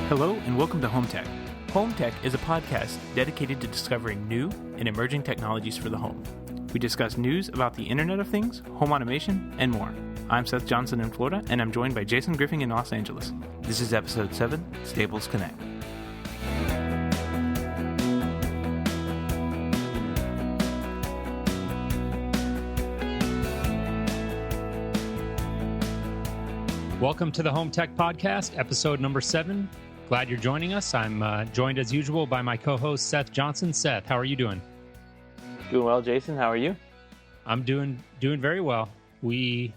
Hello and welcome to HomeTech. HomeTech is a podcast dedicated to discovering new and emerging technologies for the home. We discuss news about the Internet of Things, home automation, and more. I'm Seth Johnson in Florida, and I'm joined by Jason Griffin in Los Angeles. This is Episode 7, Stables Connect. Welcome to the Home Tech Podcast, episode number 7. Glad you're joining us. I'm joined as usual by my co-host, Seth Johnson. Seth, how are you doing? Doing well, Jason. How are you? I'm doing very well. We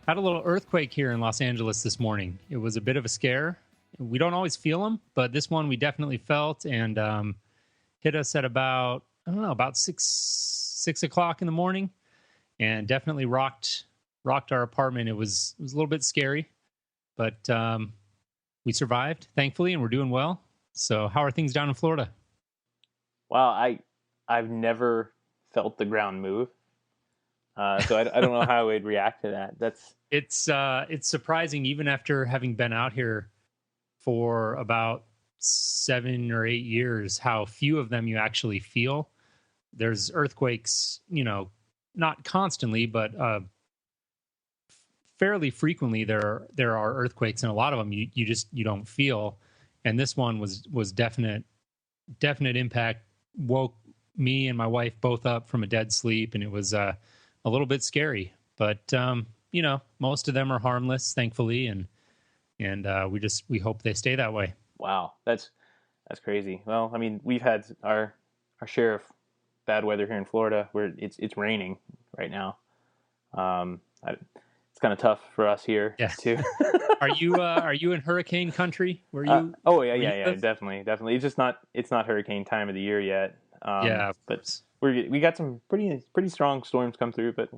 had a little earthquake here in Los Angeles this morning. It was a bit of a scare. We don't always feel them, but this one we definitely felt, and hit us at about 6 o'clock in the morning, and definitely rocked our apartment. It was a little bit scary, but we survived, thankfully, and we're doing well. So how are things down in Florida? Wow, I've never felt the ground move. So I don't know how I would react to that. It's surprising, even after having been out here for about 7 or 8 years, how few of them you actually feel. There's earthquakes, not constantly, but fairly frequently there are earthquakes, and a lot of them you don't feel. And this one was definite impact. Woke me and my wife both up from a dead sleep, and it was a little bit scary. But most of them are harmless, thankfully, and we hope they stay that way. Wow, that's crazy. Well, I mean, we've had our share of bad weather here in Florida, where it's raining right now. It's kind of tough for us here too. Are you in hurricane country? Where you? Yeah, definitely. It's not hurricane time of the year yet. But we got some pretty strong storms come through, but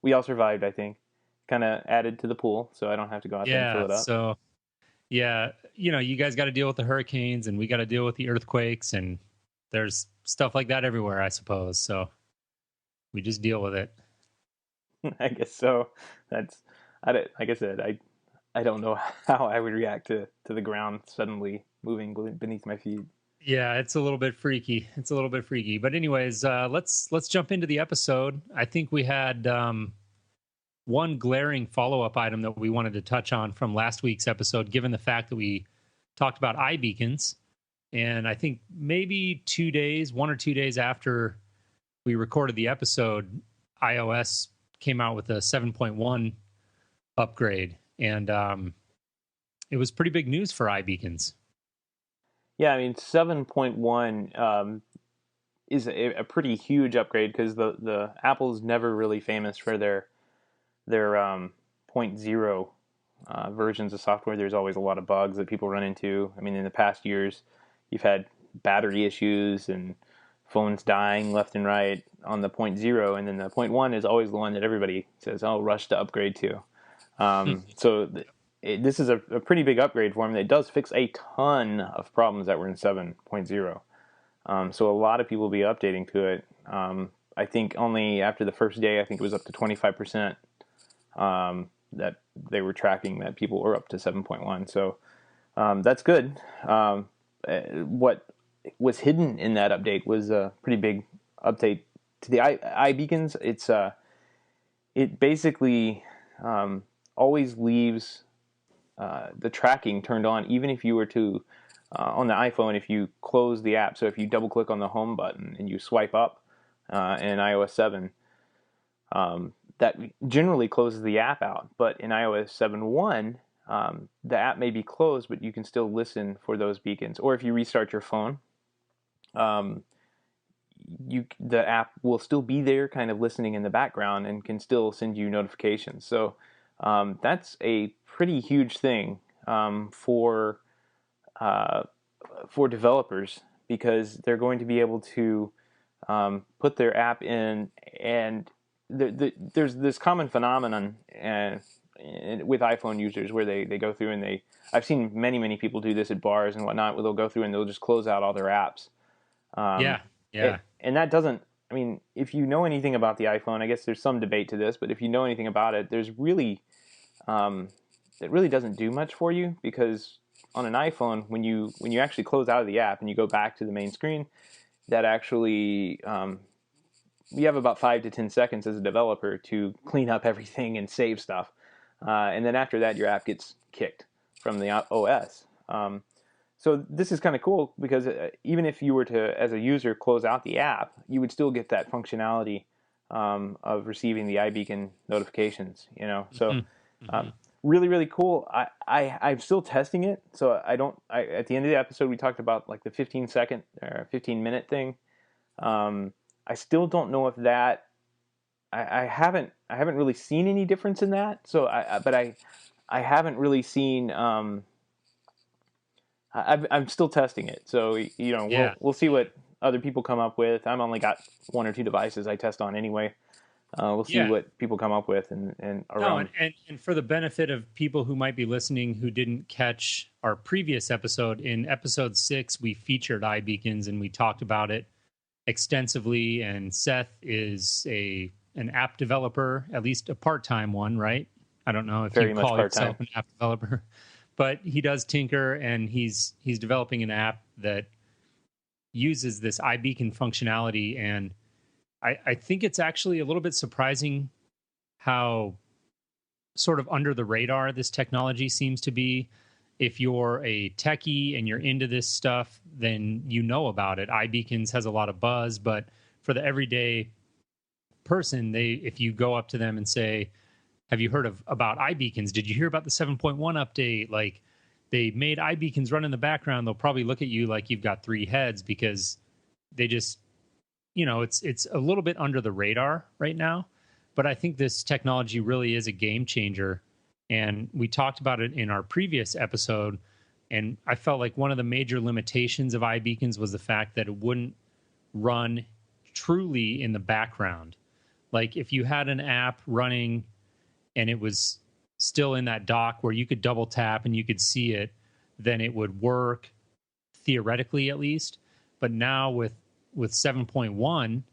we all survived. I think kind of added to the pool, so I don't have to go out there and fill it up. So you guys got to deal with the hurricanes, and we got to deal with the earthquakes, and there's stuff like that everywhere, I suppose. So we just deal with it. I guess so. Like I said, I don't know how I would react to the ground suddenly moving beneath my feet. Yeah, it's a little bit freaky. But anyways, let's jump into the episode. I think we had one glaring follow-up item that we wanted to touch on from last week's episode, given the fact that we talked about iBeacons. And I think maybe 1 or 2 days after we recorded the episode, iOS came out with a 7.1 upgrade, and it was pretty big news for iBeacons. Yeah, I mean, 7.1 is a pretty huge upgrade, because the Apple's never really famous for their point 0 versions of software. There's always a lot of bugs that people run into. I mean, in the past years, you've had battery issues and phones dying left and right on the point 0, and then the point 1 is always the one that everybody says, "Oh, rush to upgrade to." This is a pretty big upgrade for them. It does fix a ton of problems that were in 7.0. So a lot of people will be updating to it. I think only after the first day, I think it was up to 25% that they were tracking that people were up to 7.1. So that's good. What was hidden in that update was a pretty big update to the iBeacons. It basically always leaves the tracking turned on, even if you were to on the iPhone, if you close the app. So if you double click on the home button and you swipe up in iOS 7, that generally closes the app out. But in iOS 7.1, the app may be closed, but you can still listen for those beacons. Or if you restart your phone, the app will still be there, kind of listening in the background, and can still send you notifications. So that's a pretty huge thing for developers, because they're going to be able to put their app in, and there's this common phenomenon with iPhone users where they go through and I've seen many people do this at bars and whatnot, where they'll go through and they'll just close out all their apps. And that doesn't, I mean, if you know anything about the iPhone, I guess there's some debate to this, but if you know anything about it, there's really, it really doesn't do much for you, because on an iPhone, when you actually close out of the app and you go back to the main screen, that actually you have about 5 to 10 seconds as a developer to clean up everything and save stuff, and then after that, your app gets kicked from the OS. So this is kind of cool because even if you were to, as a user, close out the app, you would still get that functionality of receiving the iBeacon notifications. So really, really cool. I'm still testing it, so at the end of the episode, we talked about like the 15-second or 15-minute thing. I still don't know if that. I haven't really seen any difference in that. So I haven't really seen. I'm still testing it, so we'll see what other people come up with. I've only got 1 or 2 devices I test on anyway. We'll see what people come up with and around. No, and for the benefit of people who might be listening who didn't catch our previous episode, in episode 6 we featured iBeacons and we talked about it extensively. And Seth is an app developer, at least a part-time one, right? I don't know if you call yourself an app developer. But he does tinker, and he's developing an app that uses this iBeacon functionality. And I think it's actually a little bit surprising how sort of under the radar this technology seems to be. If you're a techie and you're into this stuff, then you know about it. iBeacons has a lot of buzz, but for the everyday person, if you go up to them and say, have you heard about iBeacons? Did you hear about the 7.1 update? Like, they made iBeacons run in the background. They'll probably look at you like you've got 3 heads because they just, it's a little bit under the radar right now. But I think this technology really is a game changer. And we talked about it in our previous episode. And I felt like one of the major limitations of iBeacons was the fact that it wouldn't run truly in the background. Like, if you had an app running and it was still in that dock where you could double tap and you could see it, then it would work theoretically, at least. But now with 7.1,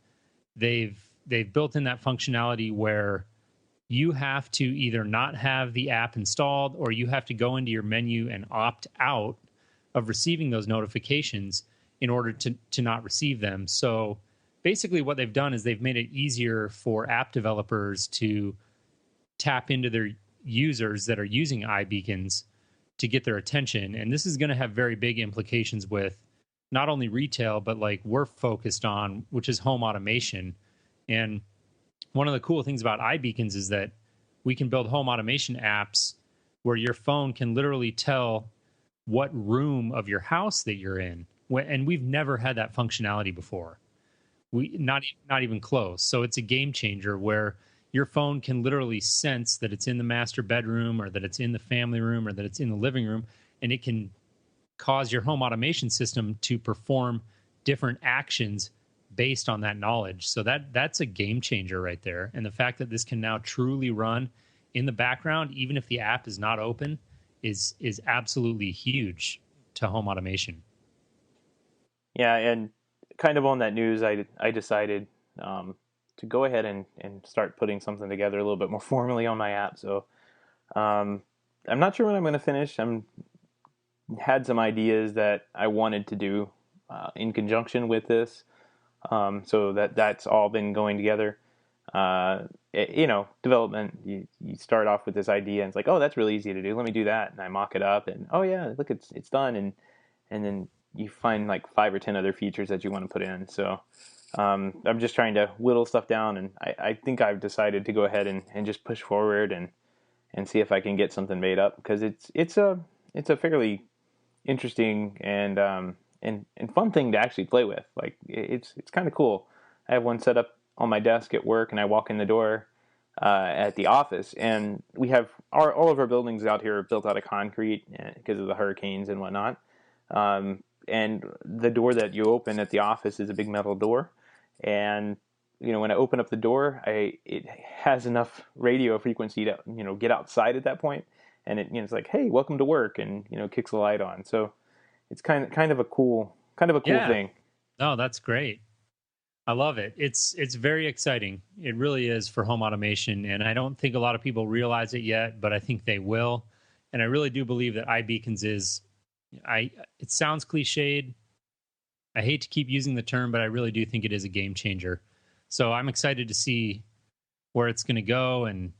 they've built in that functionality where you have to either not have the app installed or you have to go into your menu and opt out of receiving those notifications in order to not receive them. So basically what they've done is they've made it easier for app developers to tap into their users that are using iBeacons to get their attention. And this is going to have very big implications with not only retail, but like we're focused on, which is home automation. And one of the cool things about iBeacons is that we can build home automation apps where your phone can literally tell what room of your house that you're in. And we've never had that functionality before. Not even close. So it's a game changer where your phone can literally sense that it's in the master bedroom or that it's in the family room or that it's in the living room, and it can cause your home automation system to perform different actions based on that knowledge. So that's a game changer right there. And the fact that this can now truly run in the background, even if the app is not open, is absolutely huge to home automation. Yeah, and kind of on that news, I decided to go ahead and start putting something together a little bit more formally on my app. So I'm not sure when I'm going to finish. Had some ideas that I wanted to do in conjunction with this. So that's all been going together. Development, you start off with this idea and it's like, oh, that's really easy to do. Let me do that. And I mock it up and, oh yeah, look, it's done. And then you find like 5 or 10 other features that you want to put in. So I'm just trying to whittle stuff down, and I think I've decided to go ahead and just push forward and see if I can get something made up, because it's a fairly interesting and fun thing to actually play with. Like it's kind of cool. I have one set up on my desk at work, and I walk in the door at the office, and we have all of our buildings out here are built out of concrete because of the hurricanes and whatnot. And the door that you open at the office is a big metal door. And, when I open up the door, it has enough radio frequency to, get outside at that point. And it's like, hey, welcome to work, and, kicks the light on. So it's kind of a cool thing. No, that's great. I love it. It's very exciting. It really is for home automation. And I don't think a lot of people realize it yet, but I think they will. And I really do believe that iBeacons is It sounds cliched. I hate to keep using the term, but I really do think it is a game changer. So I'm excited to see where it's going to go, and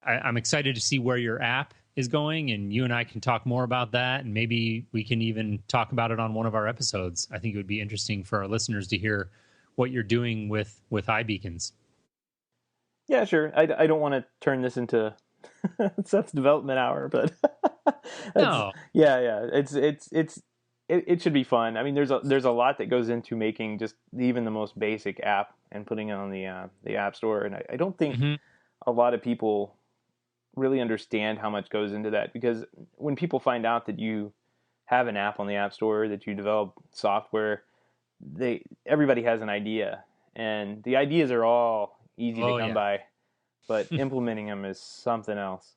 I'm excited to see where your app is going, and you and I can talk more about that, and maybe we can even talk about it on one of our episodes. I think it would be interesting for our listeners to hear what you're doing with iBeacons. Yeah, sure. I don't want to turn this into Seth's development hour, but No. yeah. It should be fun. I mean, there's a lot that goes into making just even the most basic app and putting it on the App Store, and I don't think a lot of people really understand how much goes into that, because when people find out that you have an app on the App Store, that you develop software, everybody has an idea, and the ideas are all easy to come by, but implementing them is something else.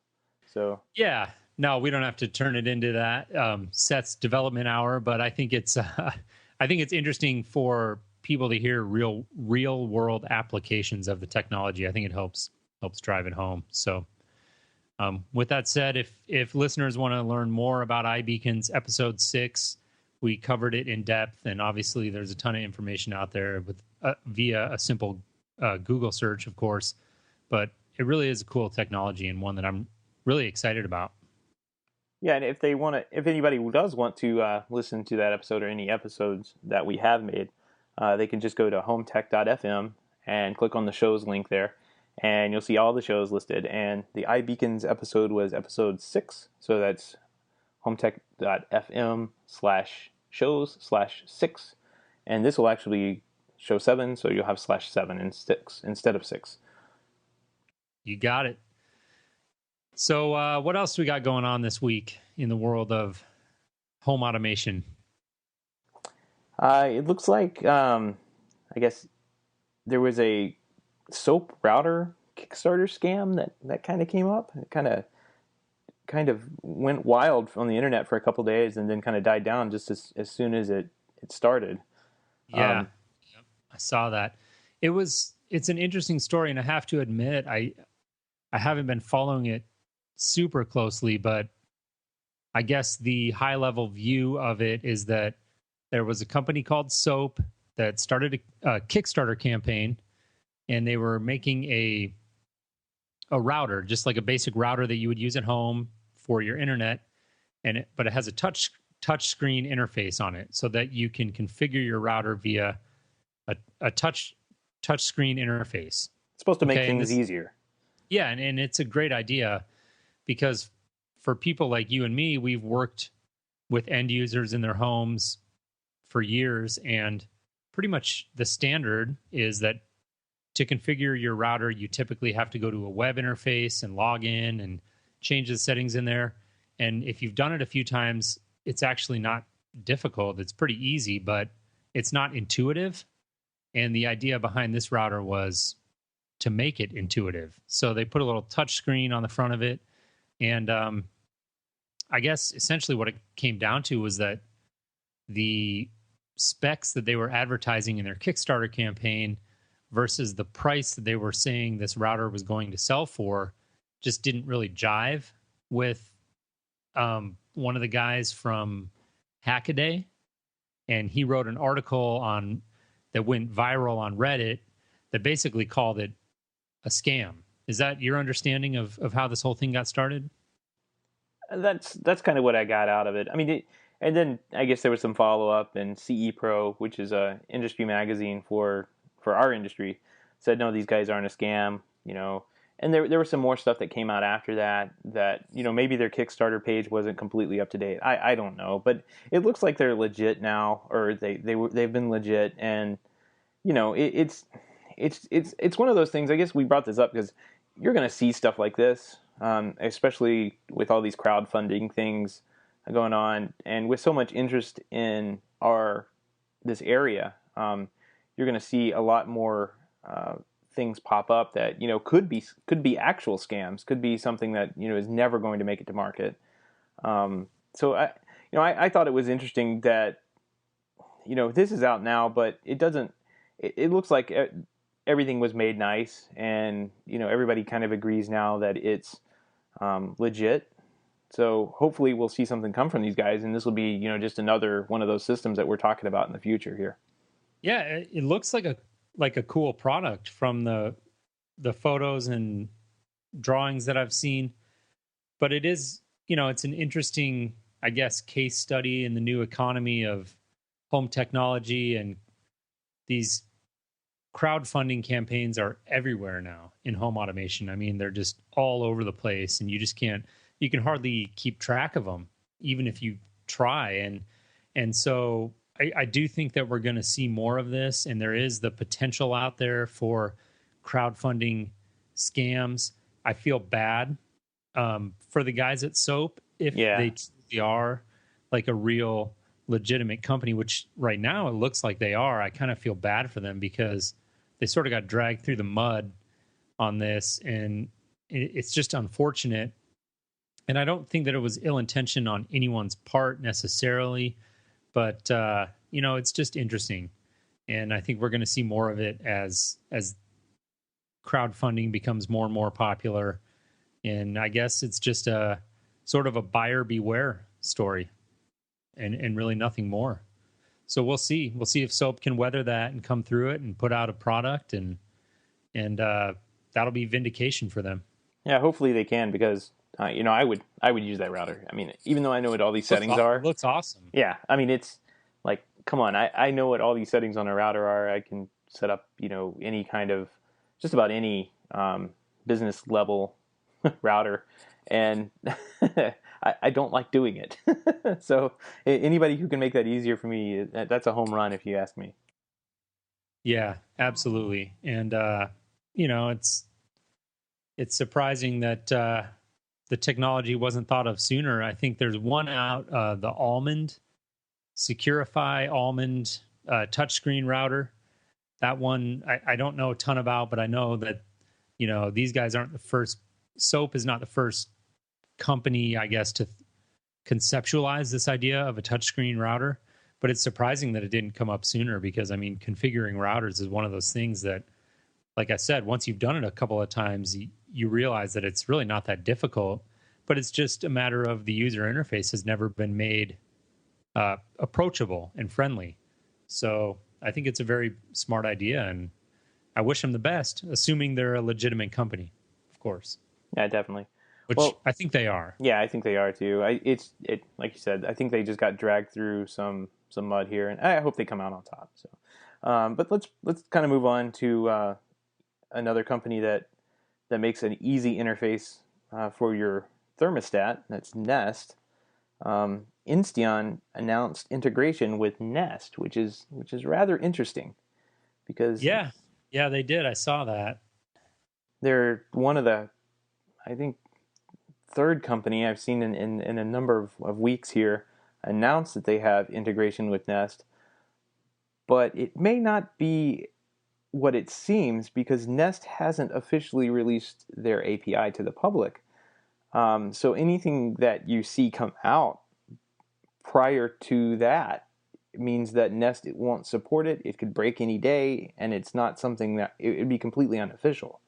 So yeah, no, we don't have to turn it into that Seth's development hour, but I think it's interesting for people to hear real world applications of the technology. I think it helps drive it home. So with that said, if listeners want to learn more about iBeacons, episode 6, we covered it in depth, and obviously there's a ton of information out there with via a simple Google search, of course. But it really is a cool technology, and one that I'm really excited about. Yeah, and if anybody does want to listen to that episode or any episodes that we have made, they can just go to HomeTech.fm and click on the shows link there, and you'll see all the shows listed. And the iBeacons episode was episode 6, so that's HomeTech.fm/shows/6, and this will actually be show 7, so you'll have /7 instead of 6. You got it. So what else we got going on this week in the world of home automation? It looks like, I guess, there was a soap router Kickstarter scam that kind of came up. It kind of went wild on the internet for a couple days, and then kind of died down just as soon as it started. Yeah, I saw that. It's an interesting story, and I have to admit, I haven't been following it super closely, but I guess the high level view of it is that there was a company called Soap that started a Kickstarter campaign, and they were making a router, just like a basic router that you would use at home for your internet, but it has a touch screen interface on it, so that you can configure your router via a touch screen interface. It's supposed to make things easier. Yeah, and it's a great idea, because for people like you and me, we've worked with end users in their homes for years, and pretty much the standard is that to configure your router, you typically have to go to a web interface and log in and change the settings in there. And if you've done it a few times, it's actually not difficult. It's pretty easy, but it's not intuitive. And the idea behind this router was to make it intuitive. So they put a little touch screen on the front of it. And I guess essentially what it came down to was that the specs that they were advertising in their Kickstarter campaign versus the price that they were saying this router was going to sell for just didn't really jive with one of the guys from Hackaday. And he wrote an article that went viral on Reddit that basically called it a scam. Is that your understanding of how this whole thing got started? That's kind of what I got out of it. I mean, and then I guess there was some follow up, and CE Pro, which is a industry magazine for our industry, said no, these guys aren't a scam. And there was some more stuff that came out after that maybe their Kickstarter page wasn't completely up to date. I don't know, but it looks like they're legit now, or they've been legit, and it's one of those things. I guess we brought this up because you're going to see stuff like this, especially with all these crowdfunding things going on, and with so much interest in this area, you're going to see a lot more things pop up that could be actual scams, could be something that is never going to make it to market. So I thought it was interesting that this is out now, but it doesn't. It looks like everything was made nice, and everybody kind of agrees now that it's legit. So hopefully we'll see something come from these guys, and this will be, just another one of those systems that we're talking about in the future here. Yeah, it looks like a cool product from the photos and drawings that I've seen. But it is, it's an interesting, I guess, case study in the new economy of home technology, and these crowdfunding campaigns are everywhere now in home automation. I mean, they're just all over the place, and you can hardly keep track of them, even if you try. And so I do think that we're going to see more of this, and there is the potential out there for crowdfunding scams. I feel bad for the guys at Soap if they truly are like a real legitimate company, which right now it looks like they are. I kind of feel bad for them because they sort of got dragged through the mud on this, and it's just unfortunate. And I don't think that it was ill intention on anyone's part necessarily, but it's just interesting. And I think we're going to see more of it as crowdfunding becomes more and more popular. And I guess it's just a sort of a buyer beware story, and really nothing more. So we'll see. We'll see if Soap can weather that and come through it and put out a product, and that'll be vindication for them. Yeah, hopefully they can, because I would use that router. I mean, even though I know what all these settings are, it looks awesome. Yeah, I mean, it's like, come on, I know what all these settings on a router are. I can set up any kind of, just about any business level router, and I don't like doing it. So anybody who can make that easier for me, that's a home run, if you ask me. Yeah, absolutely. And it's surprising that the technology wasn't thought of sooner. I think there's one out, the Almond, Securify Almond touchscreen router. That one I don't know a ton about, but I know that these guys aren't the first. Soap is not the first company, I guess, to conceptualize this idea of a touchscreen router. But it's surprising that it didn't come up sooner, because I mean, configuring routers is one of those things that, like I said, once you've done it a couple of times, you realize that it's really not that difficult. But it's just a matter of the user interface has never been made approachable and friendly. So I think it's a very smart idea, and I wish them the best, assuming they're a legitimate company, of course. Yeah, definitely. Which I think they are. Yeah, I think they are too. It's like you said, I think they just got dragged through some mud here, and I hope they come out on top. So, but let's kind of move on to another company that makes an easy interface for your thermostat. That's Nest. Insteon announced integration with Nest, which is rather interesting, because yeah, they did. I saw that. They're one of the, I think, third company I've seen in a number of weeks here announce that they have integration with Nest, but it may not be what it seems, because Nest hasn't officially released their API to the public. So anything that you see come out prior to that means that Nest won't support it. It could break any day, and it's not something that it would be completely unofficial.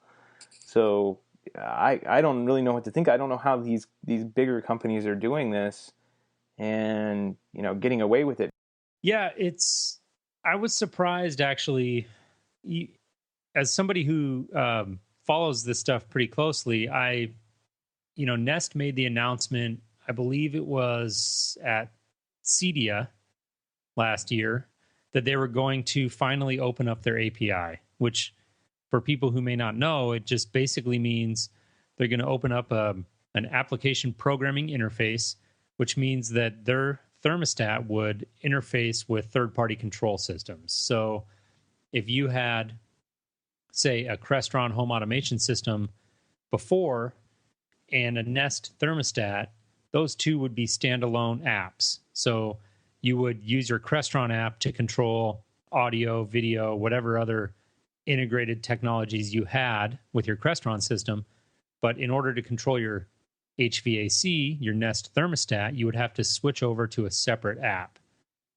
So I don't really know what to think. I don't know how these bigger companies are doing this and getting away with it. Yeah, I was surprised, actually. As somebody who follows this stuff pretty closely, Nest made the announcement, I believe it was at CEDIA last year, that they were going to finally open up their API, which, for people who may not know, it just basically means they're going to open up an application programming interface, which means that their thermostat would interface with third-party control systems. So if you had, say, a Crestron home automation system before and a Nest thermostat, those two would be standalone apps. So you would use your Crestron app to control audio, video, whatever other integrated technologies you had with your Crestron system. But in order to control your HVAC, your Nest thermostat, you would have to switch over to a separate app,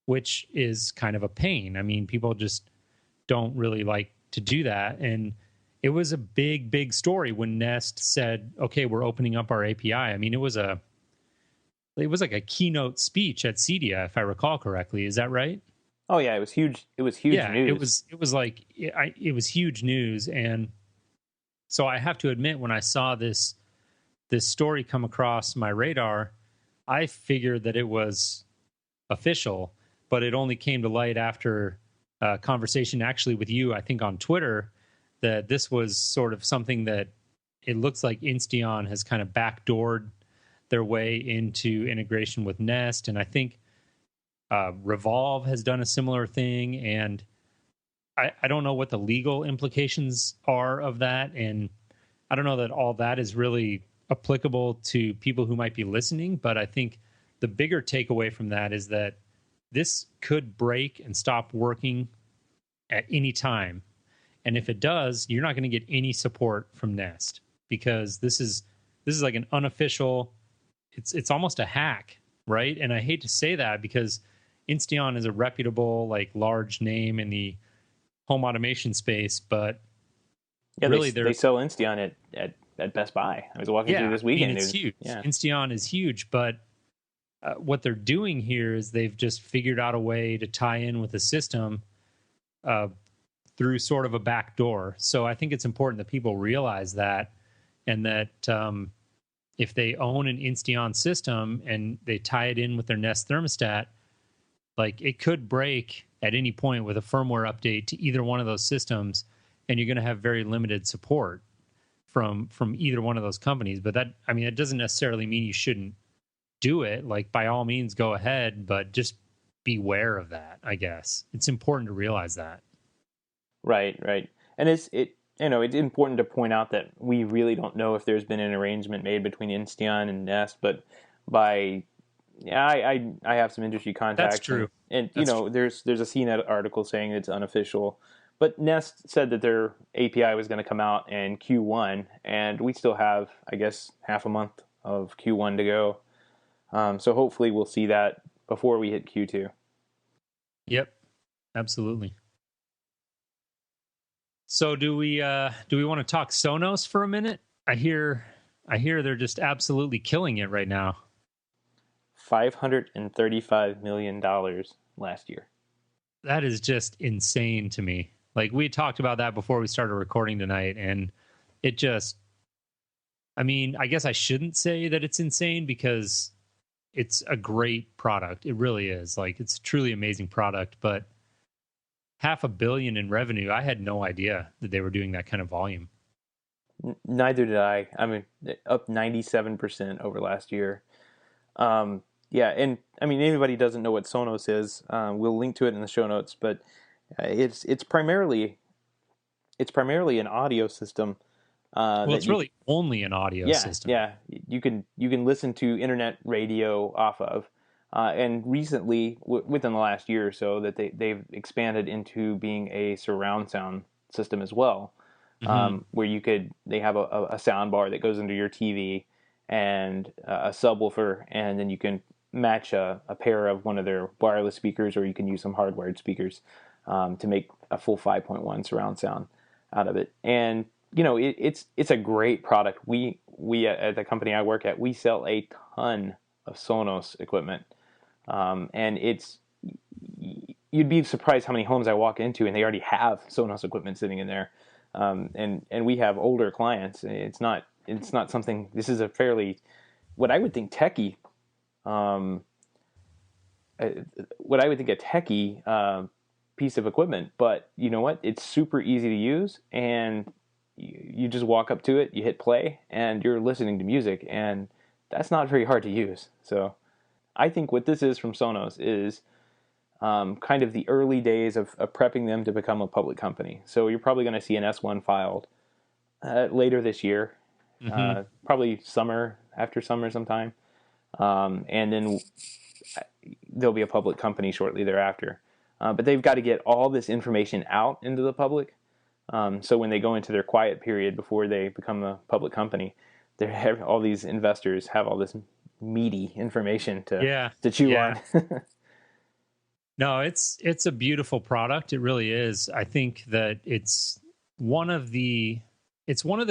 which is kind of a pain. I mean, people just don't really like to do that. And it was a big, big story when Nest said, okay, we're opening up our API. I mean, it was a It was like a keynote speech at CEDIA, if I recall correctly. Is that right? Oh yeah, it was huge. It was huge news. It was huge news, and so I have to admit, when I saw this story come across my radar, I figured that it was official, but it only came to light after a conversation actually with you, I think on Twitter, that this was sort of something that it looks like Insteon has kind of backdoored their way into integration with Nest. And I think Revolve has done a similar thing. And I don't know what the legal implications are of that. And I don't know that all that is really applicable to people who might be listening. But I think the bigger takeaway from that is that this could break and stop working at any time. And if it does, you're not going to get any support from Nest, because this is like an unofficial, it's almost a hack, right? And I hate to say that, because Insteon is a reputable, like, large name in the home automation space, but yeah, really they sell Insteon at Best Buy. I was walking through this weekend. I mean, it's huge. Yeah. Insteon is huge, but what they're doing here is they've just figured out a way to tie in with the system through sort of a back door. So I think it's important that people realize that, and that if they own an Insteon system and they tie it in with their Nest thermostat, like, it could break at any point with a firmware update to either one of those systems, and you're going to have very limited support from either one of those companies. But that, I mean, it doesn't necessarily mean you shouldn't do it. Like, by all means, go ahead, but just beware of that, I guess. It's important to realize that. Right. And it's important to point out that we really don't know if there's been an arrangement made between Insteon and Nest, but I have some industry contacts. That's true. And there's a CNET article saying it's unofficial, but Nest said that their API was going to come out in Q1, and we still have, I guess, half a month of Q1 to go. So hopefully we'll see that before we hit Q2. Yep, absolutely. So do we want to talk Sonos for a minute? I hear they're just absolutely killing it right now. $535 million last year. That is just insane to me. Like, we talked about that before we started recording tonight, and it just, I mean, I guess I shouldn't say that it's insane, because it's a great product. It really is. Like, it's a truly amazing product, but $500 million in revenue, I had no idea that they were doing that kind of volume. Neither did I. I mean, up 97% over last year. Yeah, and I mean, anybody doesn't know what Sonos is, we'll link to it in the show notes, but it's primarily an audio system. It's really only an audio system. Yeah, you can listen to internet radio off of, and recently, within the last year or so, that they've expanded into being a surround sound system as well, where they have a sound bar that goes into your TV and a subwoofer, and then you can match a pair of one of their wireless speakers, or you can use some hardwired speakers to make a full 5.1 surround sound out of it. And it's a great product. We at the company I work at, we sell a ton of Sonos equipment, and you'd be surprised how many homes I walk into and they already have Sonos equipment sitting in there. And we have older clients. It's not something. This is a fairly, what I would think, techie. What I would think a techie piece of equipment, but you know what? It's super easy to use, and you just walk up to it, you hit play, and you're listening to music, and that's not very hard to use. So I think what this is from Sonos is kind of the early days of prepping them to become a public company. So you're probably going to see an S1 filed later this year, probably after summer sometime. And then there'll be a public company shortly thereafter. But they've got to get all this information out into the public. So when they go into their quiet period before they become a public company, all these investors have all this meaty information to chew on. No, it's a beautiful product. It really is. I think that it's one of the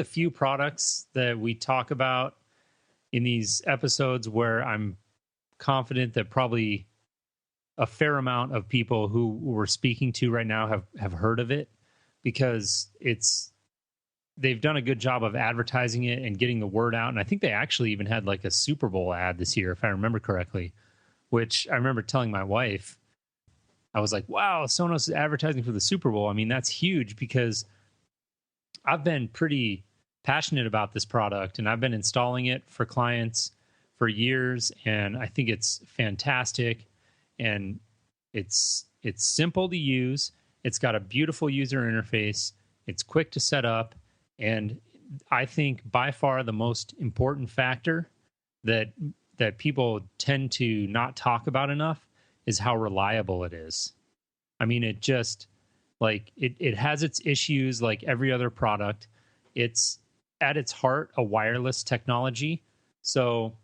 few products that we talk about in these episodes where I'm confident that probably a fair amount of people who we're speaking to right now have heard of it, because they've done a good job of advertising it and getting the word out. And I think they actually even had like a Super Bowl ad this year, if I remember correctly, which I remember telling my wife, I was like, wow, Sonos is advertising for the Super Bowl. I mean, that's huge, because I've been pretty passionate about this product and I've been installing it for clients for years. And I think it's fantastic. And it's simple to use. It's got a beautiful user interface. It's quick to set up. And I think by far the most important factor that people tend to not talk about enough is how reliable it is. I mean, it just, like, it has its issues like every other product. It's at its heart a wireless technology. So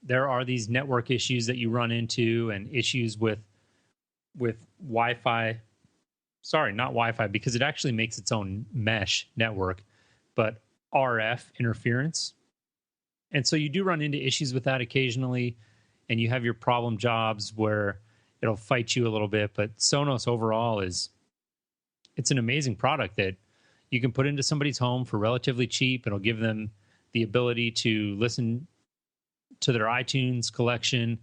there are these network issues that you run into, and issues with Wi-Fi. Sorry, not Wi-Fi, because it actually makes its own mesh network, but RF interference. And so you do run into issues with that occasionally, and you have your problem jobs where it'll fight you a little bit. But Sonos overall it's an amazing product that you can put into somebody's home for relatively cheap. It'll give them the ability to listen to their iTunes collection,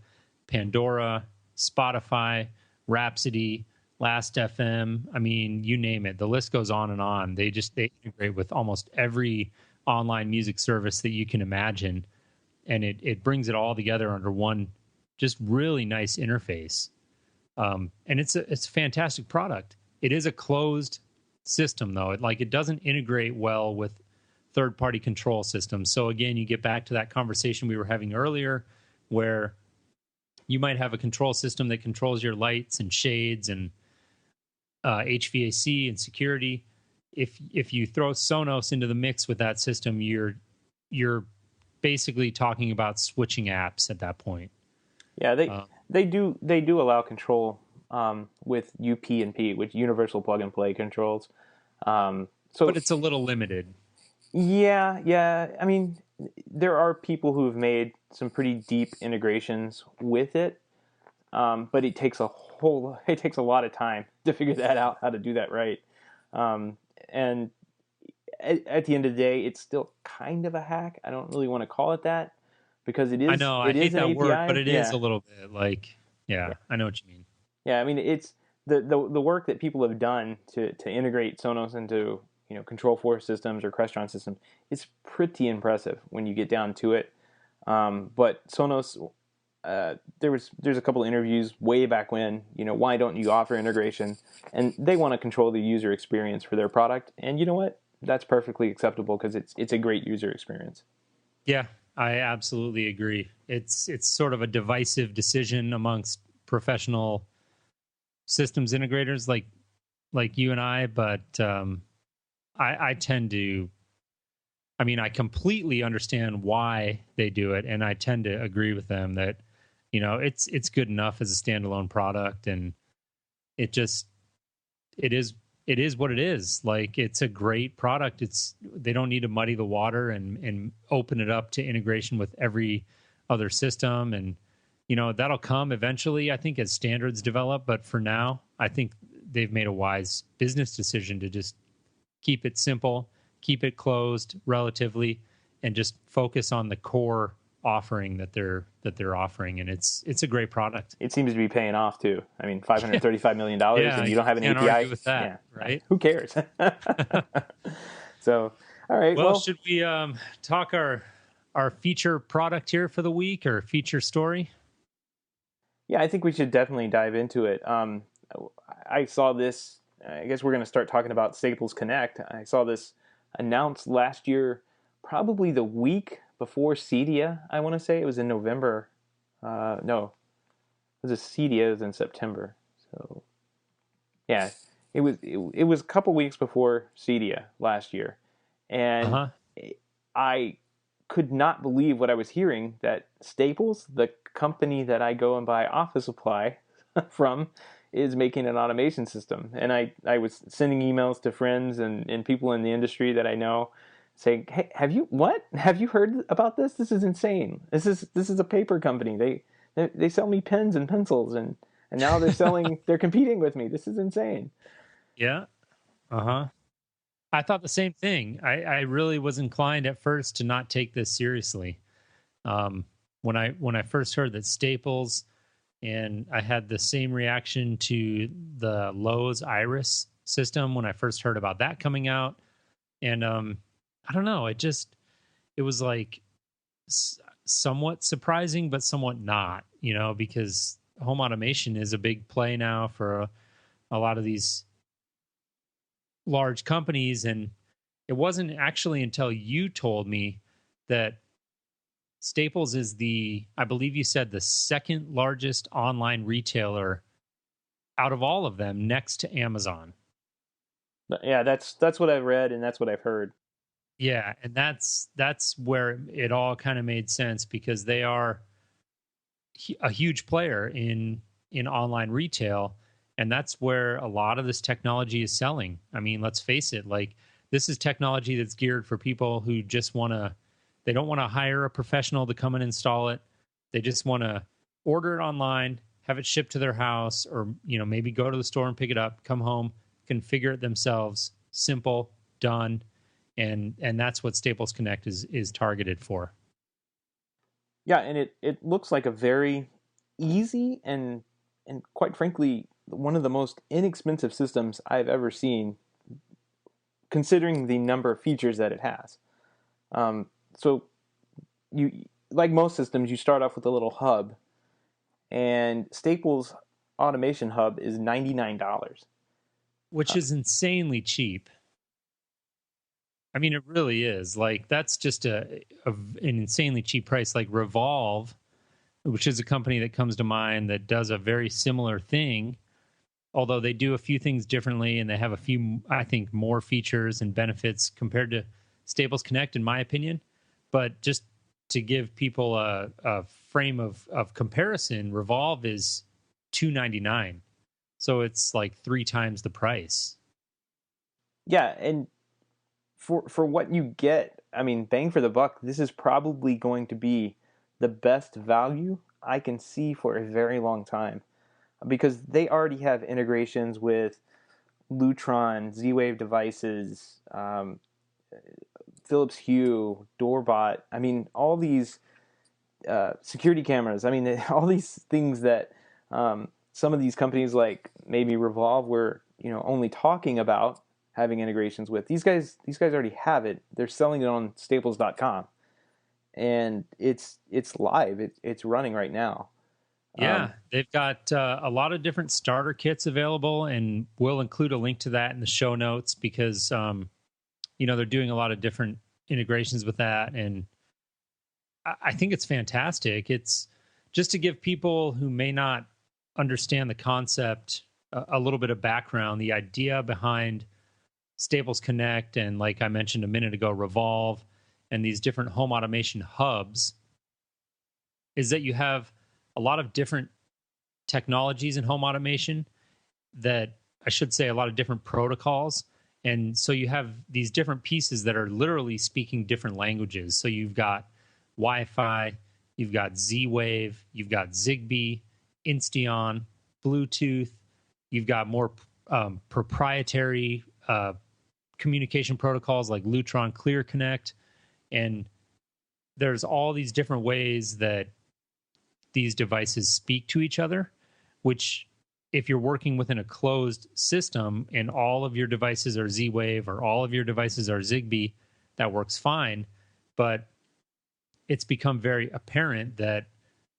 Pandora, Spotify, Rhapsody, Last.fm. I mean, you name it. The list goes on and on. They integrate with almost every online music service that you can imagine. And it brings it all together under one just really nice interface. And it's a fantastic product. It is a closed system, though. It doesn't integrate well with third-party control systems. So again, you get back to that conversation we were having earlier, where you might have a control system that controls your lights and shades and HVAC and security. If you throw Sonos into the mix with that system, you're basically talking about switching apps at that point. Yeah, they do allow control with UP&P, which universal plug and play controls. But it's a little limited. Yeah. I mean, there are people who have made some pretty deep integrations with it, but it takes a lot of time to figure that out, how to do that right. And at the end of the day, it's still kind of a hack. I don't really want to call it that, because it is. I know, I hate that API. word, but it is a little bit like, yeah, I know what you mean. Yeah, I mean, it's the work that people have done to integrate Sonos into Control4 systems or Crestron systems. It's pretty impressive when you get down to it. But Sonos, there's a couple interviews way back when, why don't you offer integration? And they want to control the user experience for their product. And you know what? That's perfectly acceptable, because it's a great user experience. Yeah, I absolutely agree. It's sort of a divisive decision amongst professional systems integrators like you and I, but I tend to, I mean, I completely understand why they do it, and I tend to agree with them that, it's good enough as a standalone product, and it is what it is. Like, it's a great product. They don't need to muddy the water and open it up to integration with every other system, and that'll come eventually, I think, as standards develop. But for now, I think they've made a wise business decision to just keep it simple, keep it closed relatively, and just focus on the core offering that they're offering. And it's a great product. It seems to be paying off too. I mean, $535 million, and you don't have an can't API. Argue with that, right? Who cares? So, all right. Well, should we talk our feature product here for the week, or feature story? Yeah, I think we should definitely dive into it. I saw this. I guess we're going to start talking about Staples Connect. I saw this announced last year, probably the week before CEDIA, I want to say. It was in November. No, it was a CEDIA. It was in September. So, yeah, it was a couple weeks before CEDIA last year. And I could not believe what I was hearing, that Staples, the company that I go and buy office supply from, is making an automation system. And I was sending emails to friends and people in the industry that I know, saying, "Hey, have you heard about this? This is insane. This is a paper company. They sell me pens and pencils, and now they're competing with me. This is insane. Yeah. Uh-huh. I thought the same thing. I really was inclined at first to not take this seriously. Um, when I first heard that Staples, and I had the same reaction to the Lowe's Iris system when I first heard about that coming out. And I don't know, it was like somewhat surprising, but somewhat not, because home automation is a big play now for a lot of these large companies. And it wasn't actually until you told me that Staples is I believe you said, the second largest online retailer out of all of them, next to Amazon. Yeah, that's what I've read, and that's what I've heard. Yeah, and that's where it all kind of made sense, because they are a huge player in online retail, and that's where a lot of this technology is selling. I mean, let's face it, like, this is technology that's geared for people who just they don't want to hire a professional to come and install it. They just want to order it online, have it shipped to their house, or maybe go to the store and pick it up, come home, configure it themselves. Simple, done. And that's what Staples Connect is targeted for. Yeah, and it looks like a very easy and quite frankly one of the most inexpensive systems I've ever seen, considering the number of features that it has. So you, like most systems, you start off with a little hub, and Staples Automation Hub is $99, which is insanely cheap. I mean, it really is. Like, that's just an insanely cheap price. Like Revolve, which is a company that comes to mind that does a very similar thing, although they do a few things differently, and they have a few, I think, more features and benefits compared to Staples Connect, in my opinion. But just to give people a frame of comparison, Revolve is $299, so it's like 3 times the price. Yeah, and for what you get, I mean, bang for the buck, this is probably going to be the best value I can see for a very long time, because they already have integrations with Lutron, Z-Wave devices, Philips Hue, Doorbot. I mean, all these security cameras. I mean, all these things that some of these companies, like maybe Revolve, were only talking about having integrations with. These guys already have it. They're selling it on Staples.com, and it's live. It's running right now. Yeah, they've got a lot of different starter kits available, and we'll include a link to that in the show notes, because they're doing a lot of different integrations with that, and I think it's fantastic. It's just to give people who may not understand the concept a little bit of background. The idea behind Staples Connect, and like I mentioned a minute ago, Revolve, and these different home automation hubs, is that you have a lot of different technologies in home automation, that I should say a lot of different protocols. And so you have these different pieces that are literally speaking different languages. So you've got Wi-Fi, you've got Z-Wave, you've got Zigbee, Insteon, Bluetooth, you've got more proprietary communication protocols like Lutron Clear Connect. And there's all these different ways that these devices speak to each other, which, if you're working within a closed system and all of your devices are Z-Wave or all of your devices are Zigbee, that works fine. But it's become very apparent that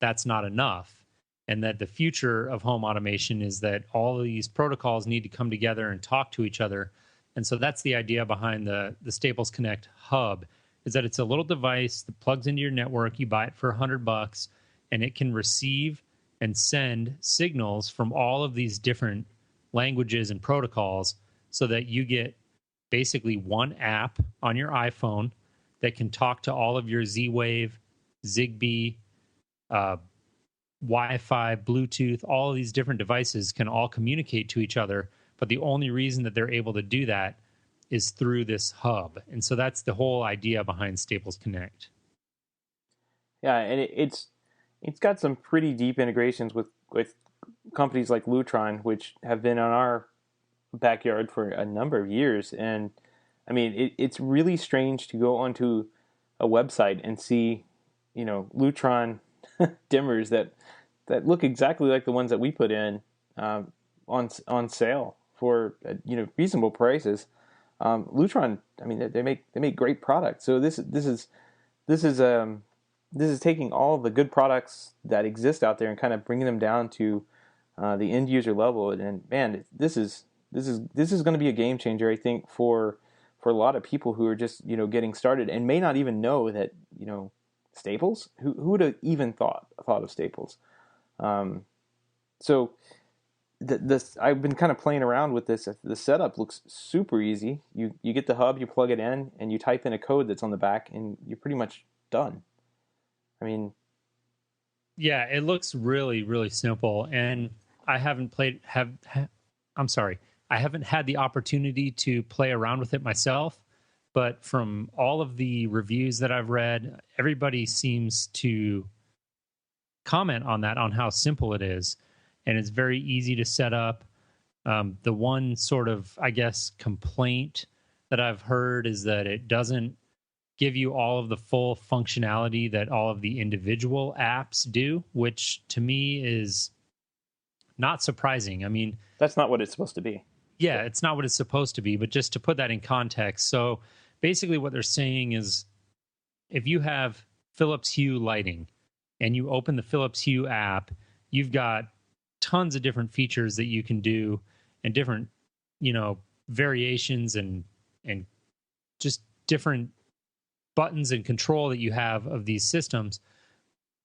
that's not enough, and that the future of home automation is that all of these protocols need to come together and talk to each other. And so that's the idea behind the Staples Connect hub, is that it's a little device that plugs into your network. You buy it for $100, and it can receive and send signals from all of these different languages and protocols, so that you get basically one app on your iPhone that can talk to all of your Z-Wave, Zigbee, Wi-Fi, Bluetooth. All of these different devices can all communicate to each other, but the only reason that they're able to do that is through this hub. And so that's the whole idea behind Staples Connect. Yeah, and it's got some pretty deep integrations with companies like Lutron, which have been on our backyard for a number of years. And I mean, it's really strange to go onto a website and see, Lutron dimmers that look exactly like the ones that we put in on sale for reasonable prices. Lutron, I mean, they make great products. So this is taking all the good products that exist out there and kind of bringing them down to the end user level. And man, this is going to be a game changer, I think, for a lot of people who are just getting started and may not even know that Staples. Who would have even thought of Staples? So this I've been kind of playing around with this. The setup looks super easy. You get the hub, you plug it in, and you type in a code that's on the back, and you're pretty much done. I mean, yeah, it looks really, really simple. And I haven't I haven't had the opportunity to play around with it myself. But from all of the reviews that I've read, everybody seems to comment on that, on how simple it is. And it's very easy to set up. The one sort of, I guess, complaint that I've heard is that it doesn't give you all of the full functionality that all of the individual apps do, which to me is not surprising. I mean, that's not what it's supposed to be. Yeah, it's not what it's supposed to be, but just to put that in context. So basically what they're saying is if you have Philips Hue lighting and you open the Philips Hue app, you've got tons of different features that you can do and different, variations and just different buttons and control that you have of these systems.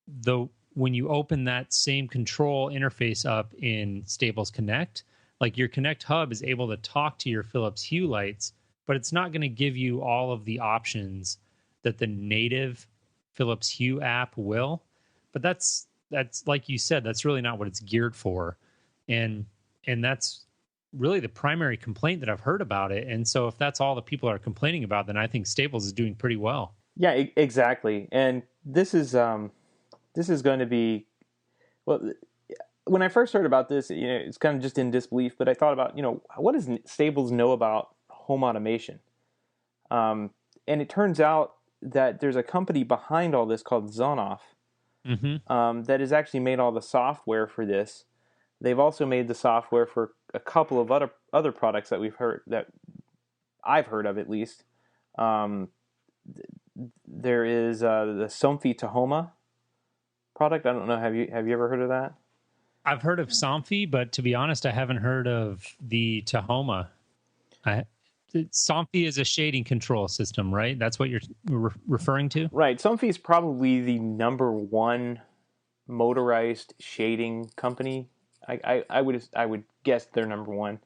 Though when you open that same control interface up in Staples Connect, like your Connect hub is able to talk to your Philips Hue lights, but it's not going to give you all of the options that the native Philips Hue app will. But that's like you said, that's really not what it's geared for. And that's really the primary complaint that I've heard about it. And so if that's all that people are complaining about, then I think Staples is doing pretty well. Yeah, exactly. And this is going to be, well, when I first heard about this, it's kind of just in disbelief, but I thought about, what does Staples know about home automation? And it turns out that there's a company behind all this called Zonoff that has actually made all the software for this. They've also made the software for a couple of other products that I've heard of at least. There is the Somfy Tahoma product. I don't know. Have you ever heard of that? I've heard of Somfy, but to be honest, I haven't heard of the Tahoma. Somfy is a shading control system, right? That's what you're referring to? Right. Somfy is probably the number one motorized shading company. I would guess they're number one.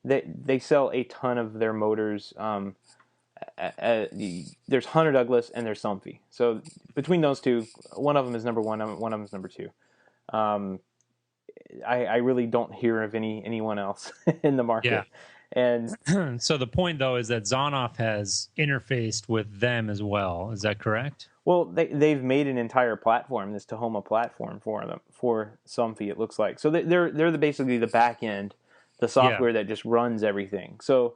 They sell a ton of their motors. There's Hunter Douglas and there's Somfy. So between those two, one of them is number one, one of them is number two. I really don't hear of anyone else in the market. Yeah. And so the point, though, is that Zonoff has interfaced with them as well. Is that correct? Well, they've made an entire platform, this Tahoma platform for Somfy, it looks like. So they're basically the back end, the software that just runs everything. So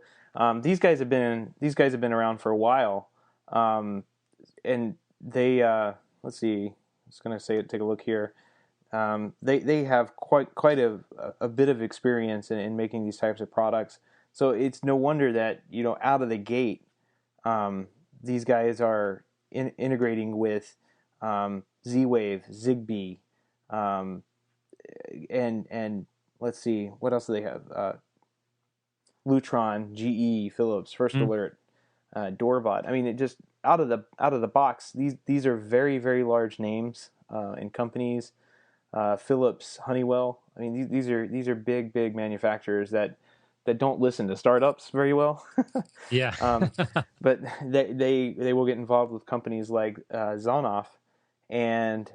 these guys have been around for a while, and they let's see, I was going to take a look here. They have quite a bit of experience in making these types of products. So it's no wonder that out of the gate, these guys are integrating with Z-Wave, Zigbee, and let's see, what else do they have? Lutron, GE, Philips, First Alert, Doorbot. I mean, it just out of the box. These are very, very large names and companies. Philips, Honeywell. I mean, these are big manufacturers that don't listen to startups very well. Yeah. But they will get involved with companies like Zonoff, and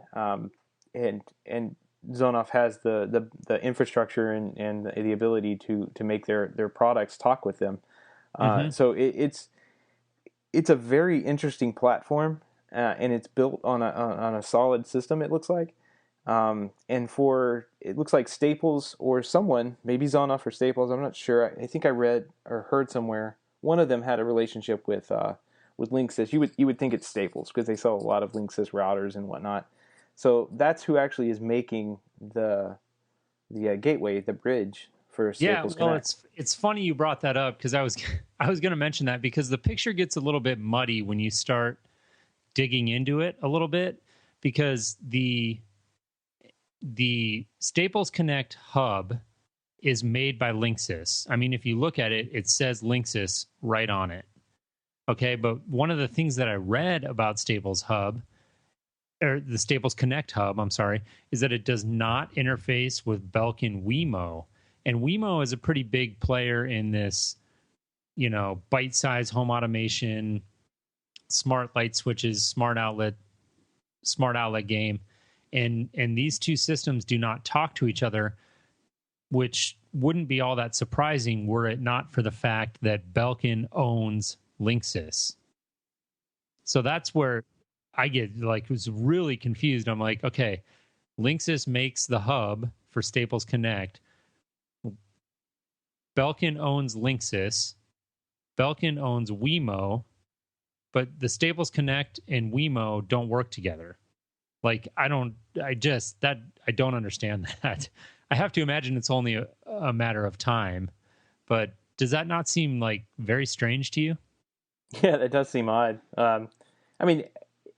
Zonoff has the infrastructure and the ability to make their products talk with them. So it's a very interesting platform, and it's built on a solid system. It looks like. And for, it looks like Staples or someone, maybe Zonoff or Staples, I'm not sure. I think I read or heard somewhere, one of them had a relationship with Linksys. You would think it's Staples because they sell a lot of Linksys routers and whatnot. So that's who actually is making the gateway, the bridge for Staples Connect. It's funny you brought that up because I was going to mention that because the picture gets a little bit muddy when you start digging into it a little bit, because the Staples Connect hub is made by Linksys. I mean, if you look at it, it says Linksys right on it. Okay, but one of the things that I read about Staples Hub, or the Staples Connect hub, I'm sorry, is that it does not interface with Belkin Wemo. And Wemo is a pretty big player in this, bite-sized home automation, smart light switches, smart outlet game. And these two systems do not talk to each other, which wouldn't be all that surprising were it not for the fact that Belkin owns Linksys. So that's where I was really confused. I'm like, okay, Linksys makes the hub for Staples Connect. Belkin owns Linksys. Belkin owns Wemo, but the Staples Connect and Wemo don't work together. Like, I don't understand that. I have to imagine it's only a matter of time, but does that not seem like very strange to you? Yeah, that does seem odd. I mean,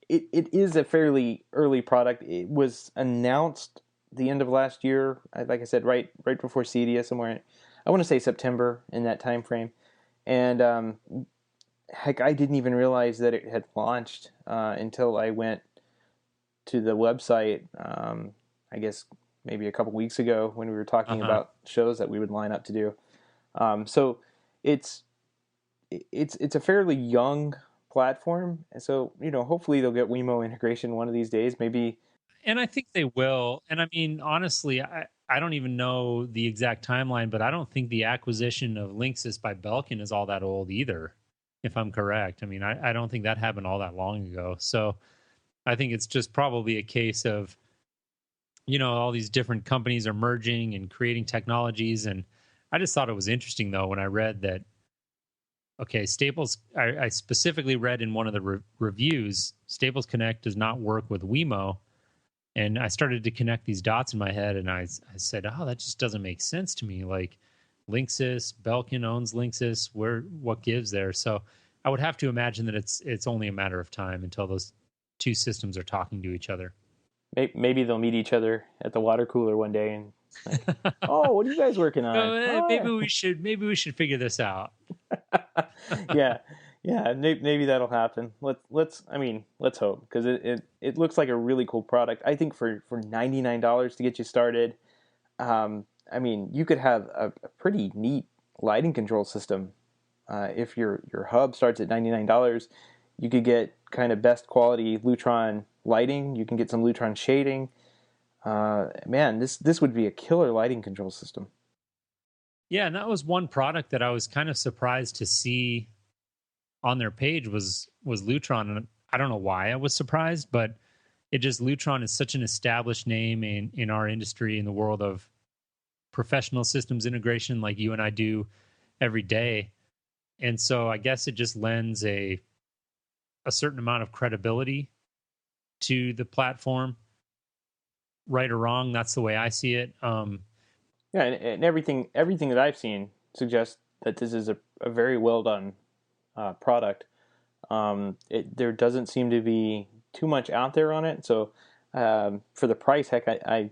it is a fairly early product. It was announced the end of last year, like I said, right before CEDIA, somewhere. I want to say September, in that time frame. And heck, I didn't even realize that it had launched until I went to the website. I guess maybe a couple weeks ago when we were talking about shows that we would line up to do. So it's a fairly young platform, and so hopefully they'll get Wemo integration one of these days, maybe. And I think they will. And I mean, honestly, I don't even know the exact timeline, but I don't think the acquisition of Linksys by Belkin is all that old either, if I'm correct. I mean, I don't think that happened all that long ago. So I think it's just probably a case of, all these different companies are merging and creating technologies. And I just thought it was interesting, though, when I read that, okay, Staples, I specifically read in one of the reviews, Staples Connect does not work with Wemo. And I started to connect these dots in my head, and I said, oh, that just doesn't make sense to me. Like, Linksys, Belkin owns Linksys, what gives there? So I would have to imagine that it's only a matter of time until those two systems are talking to each other. Maybe they'll meet each other at the water cooler one day and like, oh, what are you guys working on? Maybe we should figure this out. yeah, maybe that'll happen. Let's hope, because it looks like a really cool product. I think for $99 to get you started, you could have a pretty neat lighting control system. If your hub starts at $99, you could get kind of best quality Lutron lighting. You can get some Lutron shading. This would be a killer lighting control system. Yeah, and that was one product that I was kind of surprised to see on their page was Lutron. And I don't know why I was surprised, but Lutron is such an established name in our industry, in the world of professional systems integration like you and I do every day. And so I guess it just lends a certain amount of credibility to the platform. Right or wrong, that's the way I see it. Yeah, and everything that I've seen suggests that this is a very well done product. There doesn't seem to be too much out there on it. So for the price, heck, I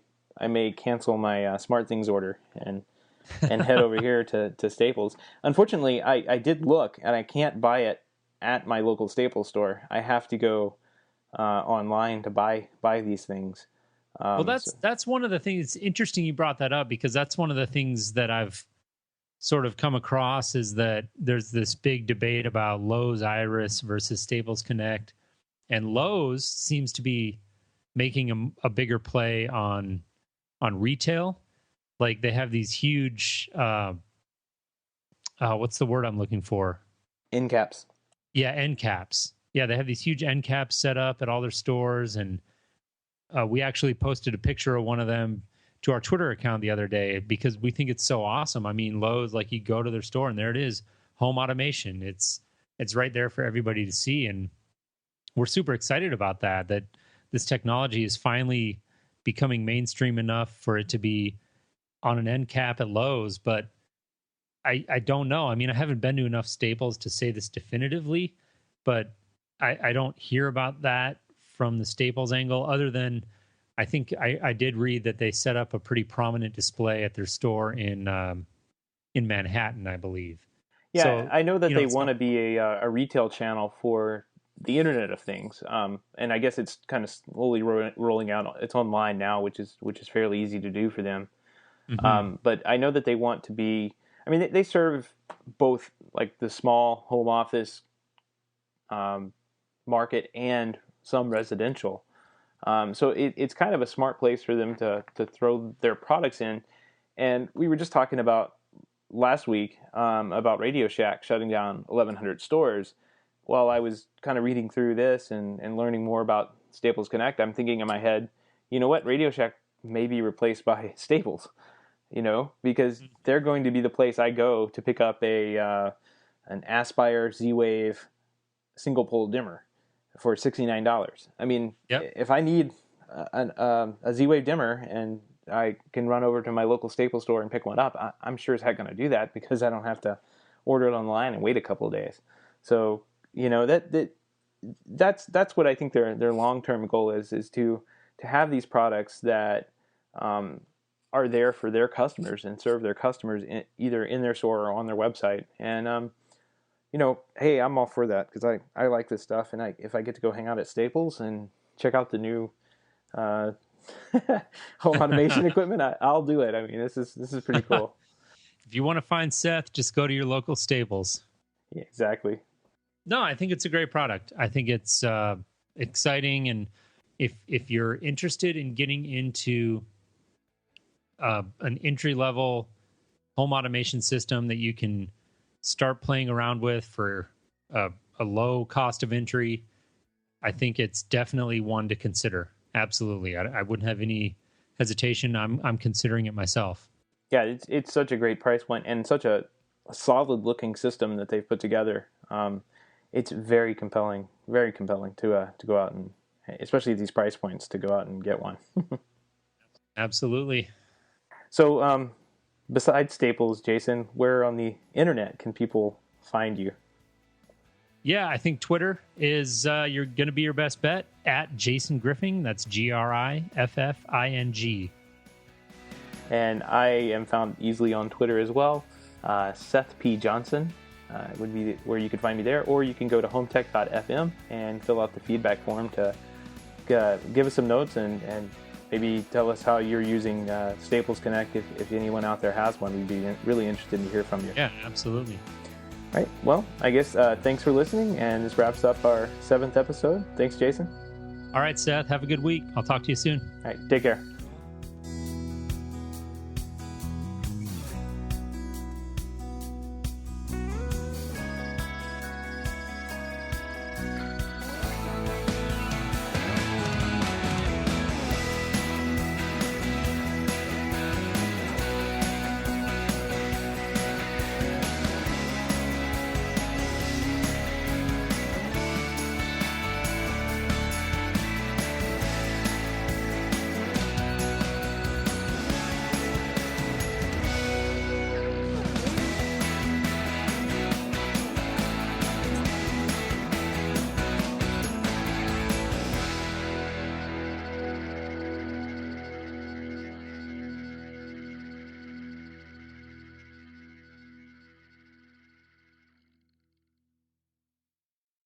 may cancel my SmartThings order and head over here to Staples. Unfortunately, I did look, and I can't buy it at my local Staples store. I have to go online to buy these things. Well, that's one of the things. It's interesting you brought that up, because that's one of the things that I've sort of come across, is that there's this big debate about Lowe's Iris versus Staples Connect, and Lowe's seems to be making a bigger play on retail. Like, they have these huge, what's the word I'm looking for? End caps. Yeah, end caps. Yeah, they have these huge end caps set up at all their stores, and We actually posted a picture of one of them to our Twitter account the other day because we think it's so awesome. I mean, Lowe's, like, you go to their store and there it is, home automation. It's right there for everybody to see. And we're super excited about that this technology is finally becoming mainstream enough for it to be on an end cap at Lowe's. But I don't know. I mean, I haven't been to enough Staples to say this definitively, but I don't hear about that from the Staples angle, other than I think I did read that they set up a pretty prominent display at their store in Manhattan, I believe. Yeah, so, I know that they want to be a retail channel for the Internet of Things, and I guess it's kind of slowly rolling out. It's online now, which is fairly easy to do for them. Mm-hmm. But I know that they want to be. I mean, they serve both like the small home office market and some residential. So it's kind of a smart place for them to throw their products in. And we were just talking about last week about Radio Shack shutting down 1,100 stores. While I was kind of reading through this and learning more about Staples Connect, I'm thinking in my head, you know what, Radio Shack may be replaced by Staples, because they're going to be the place I go to pick up an Aspire Z-Wave single pole dimmer for $69. I mean, if I need a Z-Wave dimmer and I can run over to my local Staples store and pick one up, I'm sure as heck going to do that because I don't have to order it online and wait a couple of days. So, that's what I think their long-term goal is to have these products that are there for their customers and serve their customers either in their store or on their website. And hey, I'm all for that because I like this stuff, and if I get to go hang out at Staples and check out the new home automation equipment, I'll do it. I mean, this is pretty cool. If you want to find Seth, just go to your local Staples. Yeah, exactly. No, I think it's a great product. I think it's exciting, and if you're interested in getting into an entry-level home automation system that you can start playing around with for a low cost of entry, I think it's definitely one to consider. Absolutely. I wouldn't have any hesitation. I'm considering it myself. Yeah, it's such a great price point and such a solid looking system that they've put together. It's very compelling to go out and, especially at these price points, to go out and get one. Absolutely. So, besides Staples, Jason, where on the internet can people find you? Yeah, I think Twitter is you're going to be your best bet, at Jason Griffing. That's GRIFFING. And I am found easily on Twitter as well. Seth P. Johnson would be where you could find me there. Or you can go to HomeTech.fm and fill out the feedback form to give us some notes and maybe tell us how you're using Staples Connect. If anyone out there has one, we'd be really interested to hear from you. Yeah, absolutely. All right. Well, I guess thanks for listening, and this wraps up our 7th episode. Thanks, Jason. All right, Seth. Have a good week. I'll talk to you soon. All right. Take care.